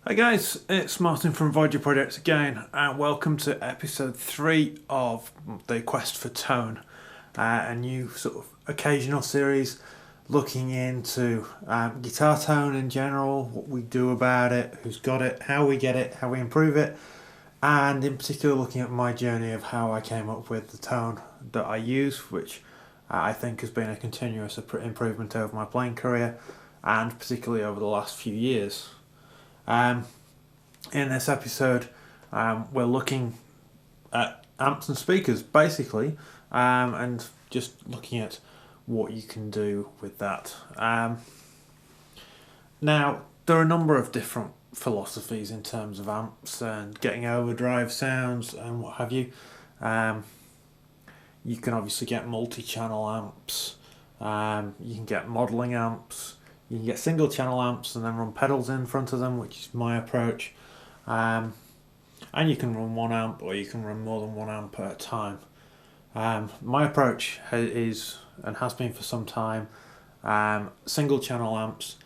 Hi guys, it's Martin from Voyager Project again, and welcome to episode 3 of the Quest for Tone, a new sort of occasional series looking into guitar tone in general, what we do about it, who's got it, how we get it, how we improve it, and in particular looking at my journey of how I came up with the tone that I use, which I think has been a continuous improvement over my playing career, and particularly over the last few years. In this episode, we're looking at amps and speakers, basically, and just looking at what you can do with that. Now, there are a number of different philosophies in terms of amps and getting overdrive sounds and what have you. You can obviously get multi-channel amps, you can get modelling amps, you can get single channel amps and then run pedals in front of them, which is my approach. And you can run one amp or you can run more than one amp at a time. My approach is, and has been for some time, single channel amps.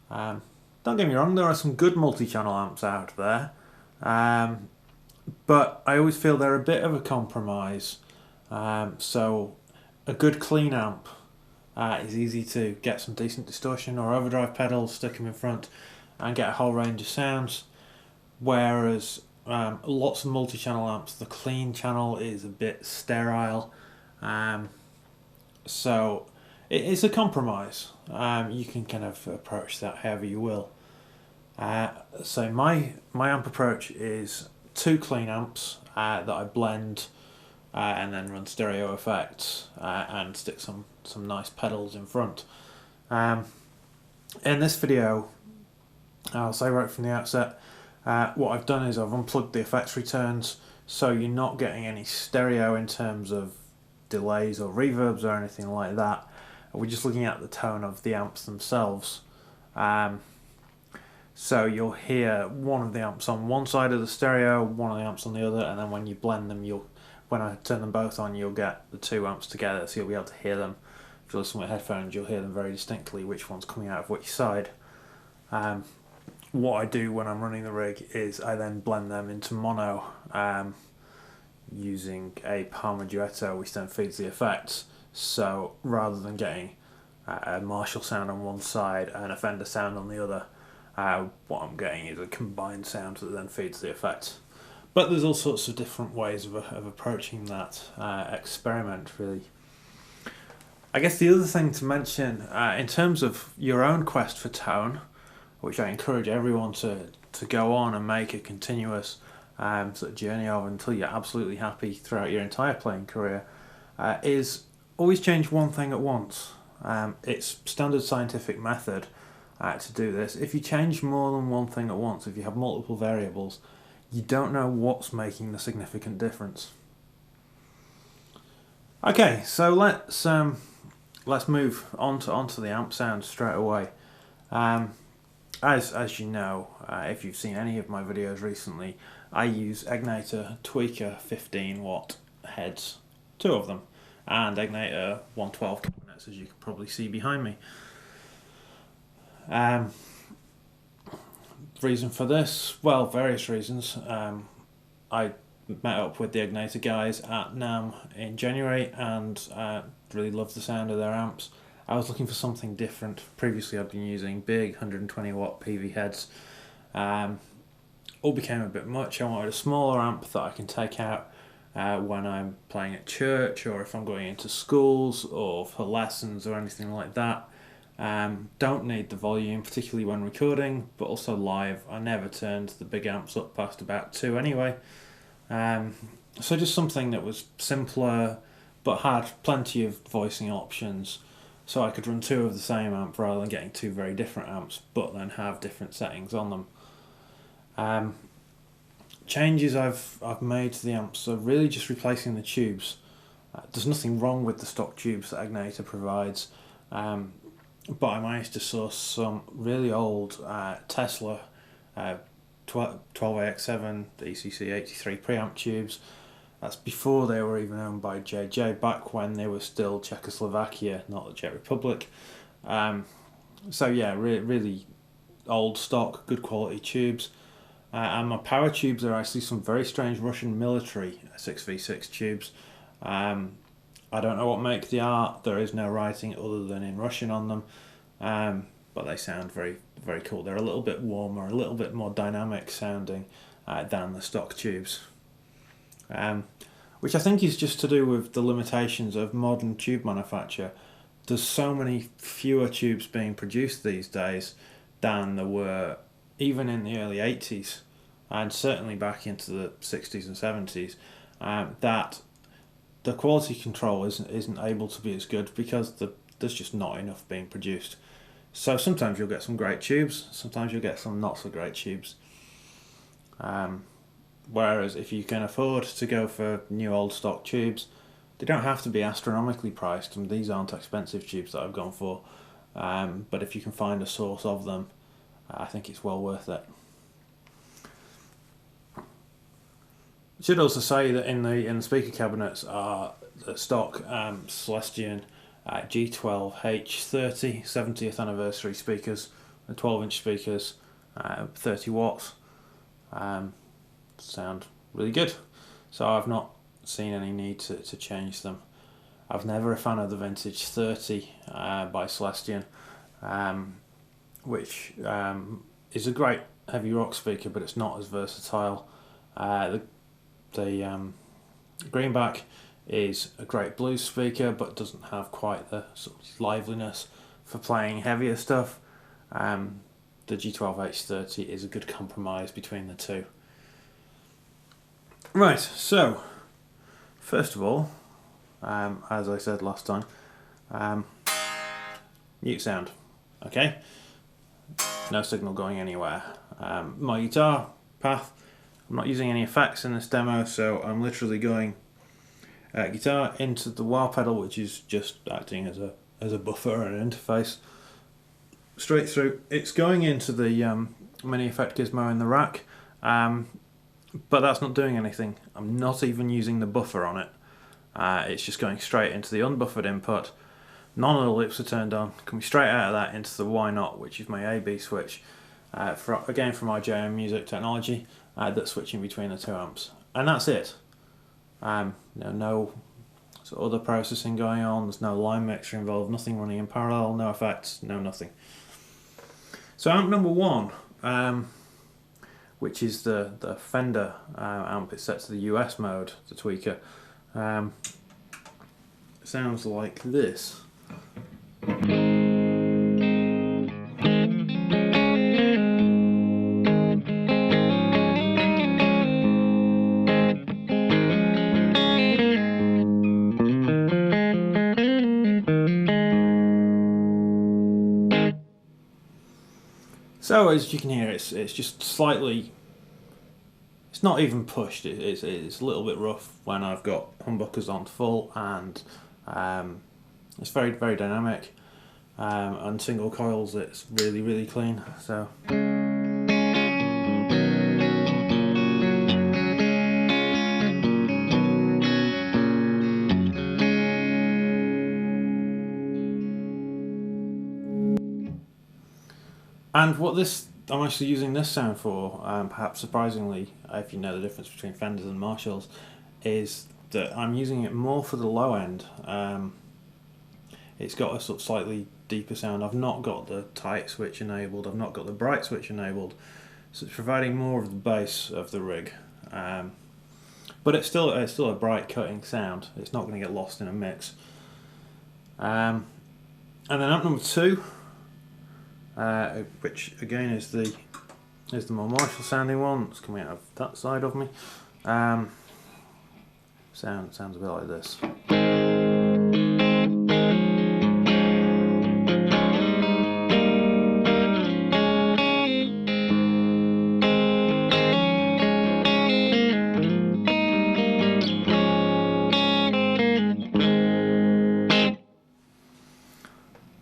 Don't get me wrong, there are some good multi-channel amps out there, but I always feel they're a bit of a compromise. So a good clean amp is easy to get some decent distortion or overdrive pedals, stick them in front and get a whole range of sounds, whereas lots of multi-channel amps, the clean channel is a bit sterile, so it's a compromise. You can kind of approach that however you will. So my amp approach is two clean amps that I blend and then run stereo effects and stick some nice pedals in front. In this video, I'll say right from the outset, what I've done is I've unplugged the effects returns, so you're not getting any stereo in terms of delays or reverbs or anything like that. We're just looking at the tone of the amps themselves. So you'll hear one of the amps on one side of the stereo, one of the amps on the other, and then when you blend them, when I turn them both on, you'll get the two amps together, so you'll be able to hear them. If you listen with headphones, you'll hear them very distinctly, which one's coming out of which side. What I do when I'm running the rig is I then blend them into mono using a Palmer Duetto, which then feeds the effects. So rather than getting a Marshall sound on one side and a Fender sound on the other, what I'm getting is a combined sound that then feeds the effects. But there's all sorts of different ways of approaching that experiment, really. I guess the other thing to mention, in terms of your own quest for tone, which I encourage everyone to go on and make a continuous sort of journey of until you're absolutely happy throughout your entire playing career, is always change one thing at once. It's standard scientific method to do this. If you change more than one thing at once, if you have multiple variables, you don't know what's making the significant difference. Okay, so let's move onto the amp sound straight away. As you know, if you've seen any of my videos recently, I use Egnater Tweaker 15 watt heads, two of them, and Egnater 112 cabinets, as you can probably see behind me. Reason for this? Well, various reasons. I met up with the Egnater guys at NAMM in January and really loved the sound of their amps. I was looking for something different. Previously I'd been using big 120 watt PV heads. All became a bit much. I wanted a smaller amp that I can take out when I'm playing at church or if I'm going into schools or for lessons or anything like that. Don't need the volume, particularly when recording, but also live. I never turned the big amps up past about 2 anyway. So just something that was simpler but had plenty of voicing options, so I could run 2 of the same amp rather than getting 2 very different amps but then have different settings on them. Changes I've made to the amps are really just replacing the tubes. There's nothing wrong with the stock tubes that Egnater provides, but I managed to source some really old Tesla 12AX7 ECC 83 preamp tubes. That's before they were even owned by JJ, back when they were still Czechoslovakia, not the Czech Republic. So yeah, really old stock, good quality tubes. And my power tubes are actually some very strange Russian military 6v6 tubes. I don't know what make they are. There is no writing other than in Russian on them, but they sound very, very cool. They're a little bit warmer, a little bit more dynamic sounding than the stock tubes, which I think is just to do with the limitations of modern tube manufacture. There's so many fewer tubes being produced these days than there were even in the early 80s, and certainly back into the 60s and 70s, that the quality control isn't able to be as good because there's just not enough being produced. So sometimes you'll get some great tubes, sometimes you'll get some not so great tubes. Whereas if you can afford to go for new old stock tubes, they don't have to be astronomically priced, and these aren't expensive tubes that I've gone for. But if you can find a source of them, I think it's well worth it. I should also say that in the speaker cabinets are the stock Celestion G12H30 70th anniversary speakers, the 12-inch speakers, 30 watts. Sound really good. So I've not seen any need to change them. I was never a fan of the vintage 30 by Celestion, which is a great heavy rock speaker, but it's not as versatile. The greenback is a great blues speaker, but doesn't have quite the sort of liveliness for playing heavier stuff. The G12H30 is a good compromise between the two. Right, so first of all, as I said last time, mute sound. Okay, no signal going anywhere. My guitar path, I'm not using any effects in this demo, so I'm literally going guitar into the wah pedal, which is just acting as a buffer and an interface, straight through. It's going into the mini effect gizmo in the rack, but that's not doing anything. I'm not even using the buffer on it. It's just going straight into the unbuffered input. None of the loops are turned on. Coming straight out of that into the why not, which is my AB switch, again from our JM Music technology, that's switching between the two amps, and that's it. No sort of other processing going on. There's no line mixer involved. Nothing running in parallel. No effects. No nothing. So amp number one, which is the Fender amp, it's set to the US mode, the tweaker. Sounds like this. So as you can hear, it's just slightly, it's not even pushed, it's a little bit rough when I've got humbuckers on full, and it's very, very dynamic, and single coils it's really, really clean. So and what I'm actually using this sound for, perhaps surprisingly, if you know the difference between Fenders and Marshalls, is that I'm using it more for the low end. It's got a sort of slightly deeper sound. I've not got the tight switch enabled, I've not got the bright switch enabled, so it's providing more of the bass of the rig. But it's still a bright cutting sound. It's not going to get lost in a mix. And then amp number two, which again is the more Marshall sounding one. It's coming out of that side of me. Sounds a bit like this.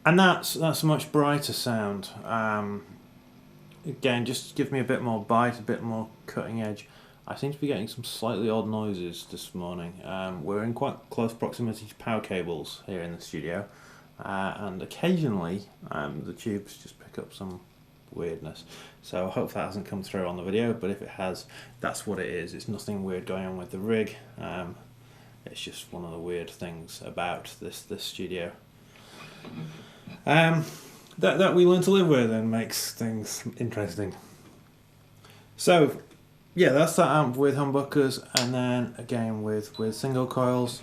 And that's a much brighter sound. Again, just give me a bit more bite, a bit more cutting edge. I seem to be getting some slightly odd noises this morning. We're in quite close proximity to power cables here in the studio, and occasionally the tubes just pick up some weirdness. So I hope that hasn't come through on the video, but if it has, that's what it is. It's nothing weird going on with the rig. It's just one of the weird things about this studio that we learn to live with and makes things interesting. So yeah, that's that amp with humbuckers, and then again with single coils.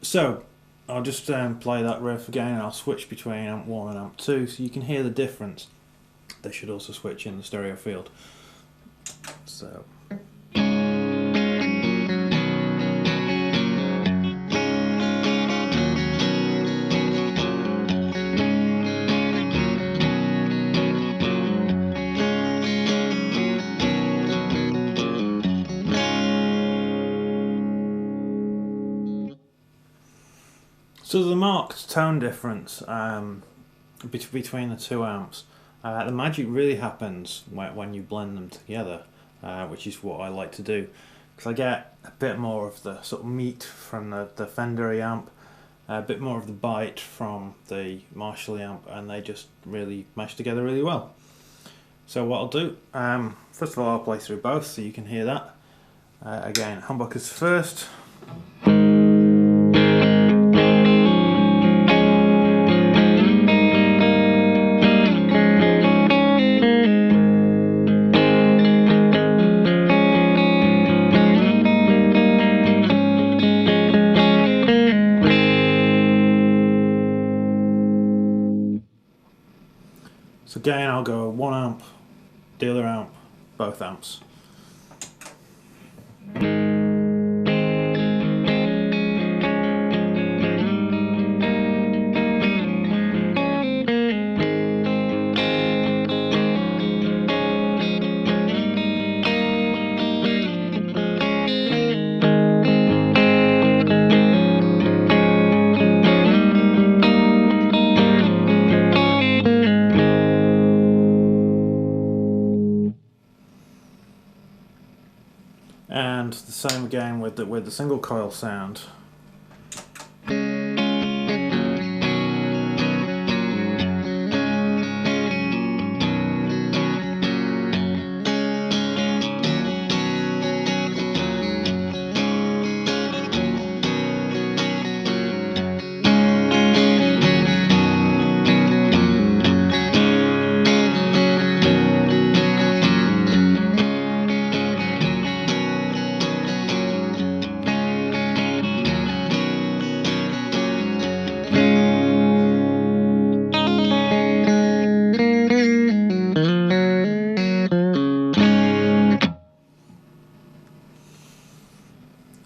So I'll just play that riff again, and I'll switch between amp 1 and amp 2 so you can hear the difference. They should also switch in the stereo field. So. So there's a marked tone difference between the two amps. The magic really happens when you blend them together, which is what I like to do, because I get a bit more of the sort of meat from the Fender amp, a bit more of the bite from the Marshall amp, and they just really mesh together really well. So what I'll do, first of all I'll play through both so you can hear that. Again, humbuckers first. So again, I'll go one amp, the other amp, both amps. And the same again with the single coil sound.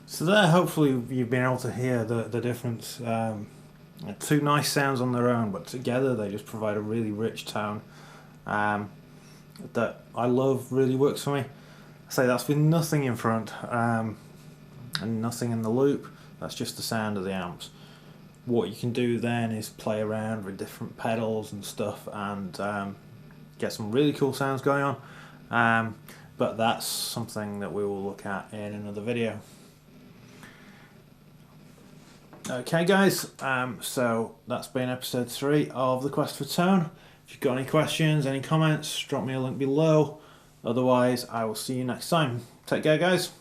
So there, hopefully you've been able to hear the difference. Two nice sounds on their own, but together they just provide a really rich tone that I love, really works for me. I say that's with nothing in front and nothing in the loop. That's just the sound of the amps. What you can do then is play around with different pedals and stuff and get some really cool sounds going on. But that's something that we will look at in another video. Okay guys, so that's been episode 3 of The Quest for Tone. If you've got any questions, any comments, drop me a link below. Otherwise, I will see you next time. Take care guys.